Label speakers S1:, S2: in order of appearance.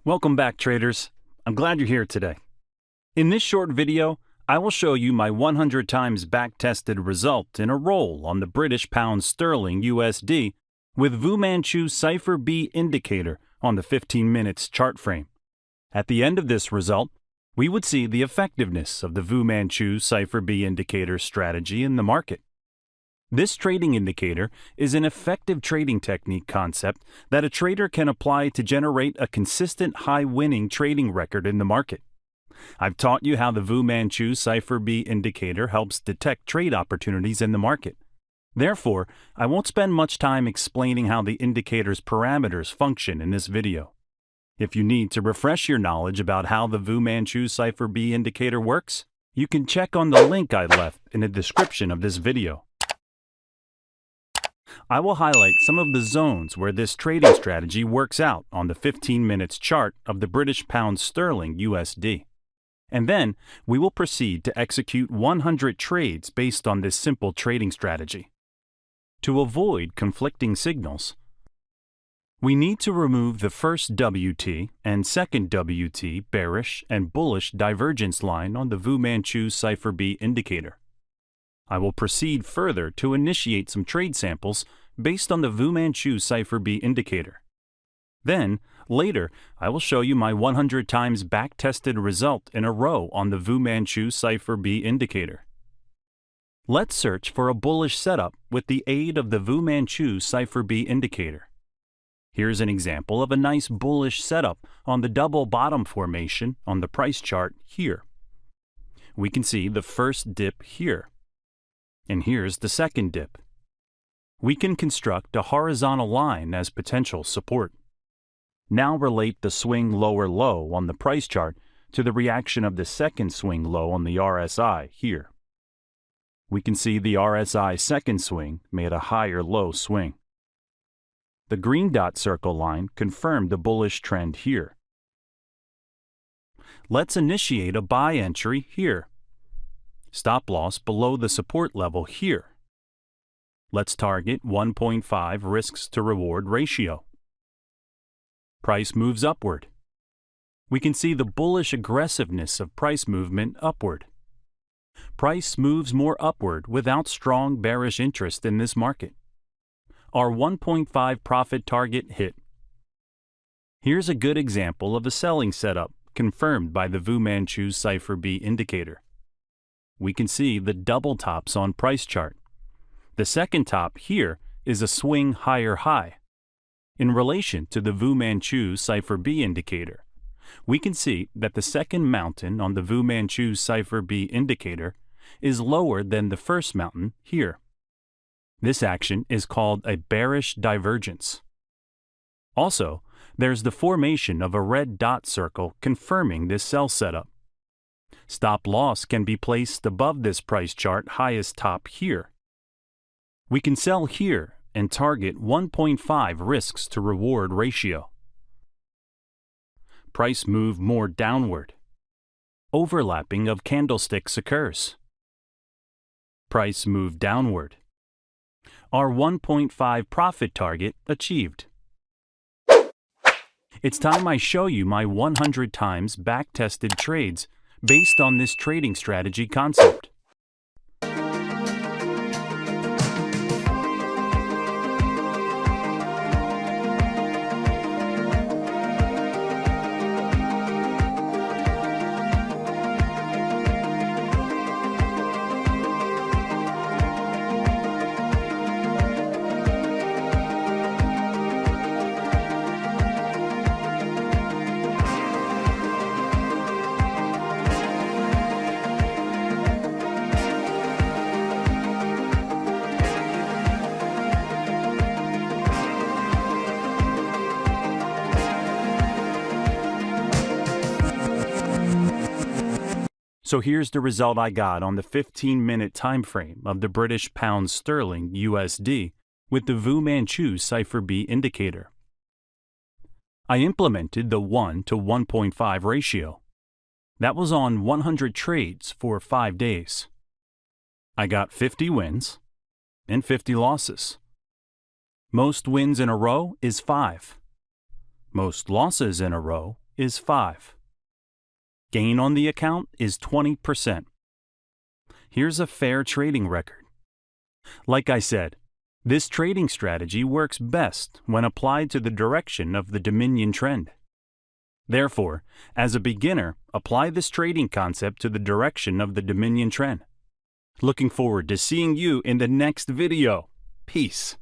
S1: Welcome back, traders. I'm glad you're here today. In this short video, I will show you my 100 times back-tested result in a roll on the British pound sterling USD with VuManChu Cipher B indicator on the 15 minutes chart frame. At the end of this result, we would see the effectiveness of the VuManChu Cipher B indicator strategy in the market. This trading indicator is an effective trading technique concept that a trader can apply to generate a consistent high-winning trading record in the market. I've taught you how the VuManChu Cipher B indicator helps detect trade opportunities in the market. Therefore, I won't spend much time explaining how the indicator's parameters function in this video. If you need to refresh your knowledge about how the VuManChu Cipher B indicator works, you can check on the link I left in the description of this video. I will highlight some of the zones where this trading strategy works out on the 15 minutes chart of the British pound sterling USD. And then we will proceed to execute 100 trades based on this simple trading strategy. To avoid conflicting signals, we need to remove the first WT and second WT bearish and bullish divergence line on the VuManChu Cipher B indicator. I will proceed further to initiate some trade samples based on the VuManChu Cipher B indicator. Then, later, I will show you my 100 times back-tested result in a row on the VuManChu Cipher B indicator. Let's search for a bullish setup with the aid of the VuManChu Cipher B indicator. Here's an example of a nice bullish setup on the double bottom formation on the price chart here. We can see the first dip here. And here's the second dip. We can construct a horizontal line as potential support. Now relate the swing lower low on the price chart to the reaction of the second swing low on the RSI here. We can see the RSI second swing made a higher low swing. The green dot circle line confirmed the bullish trend here. Let's initiate a buy entry here. Stop loss below the support level here. Let's target 1.5 risks to reward ratio. Price moves upward. We can see the bullish aggressiveness of price movement upward. Price moves more upward without strong bearish interest in this market. Our 1.5 profit target hit. Here's a good example of a selling setup confirmed by the VuManChu Cipher B indicator. We can see the double tops on price chart. The second top here is a swing higher high. In relation to the VuManChu Cipher B indicator, we can see that the second mountain on the VuManChu Cipher B indicator is lower than the first mountain here. This action is called a bearish divergence. Also, there's the formation of a red dot circle confirming this sell setup. Stop loss can be placed above this price chart highest top here. We can sell here and target 1.5 risks to reward ratio. Price move more downward. Overlapping of candlesticks occurs. Price move downward. Our 1.5 profit target achieved. It's time I show you my 100 times back-tested trades based on this trading strategy concept. So here's the result I got on the 15-minute time frame of the British pound sterling USD with the VuManChu Cipher B indicator. I implemented the 1 to 1.5 ratio. That was on 100 trades for 5 days. I got 50 wins and 50 losses. Most wins in a row is 5. Most losses in a row is 5. Gain on the account is 20%. Here's a fair trading record. Like I said, this trading strategy works best when applied to the direction of the Dominion trend. Therefore, as a beginner, apply this trading concept to the direction of the Dominion trend. Looking forward to seeing you in the next video. Peace.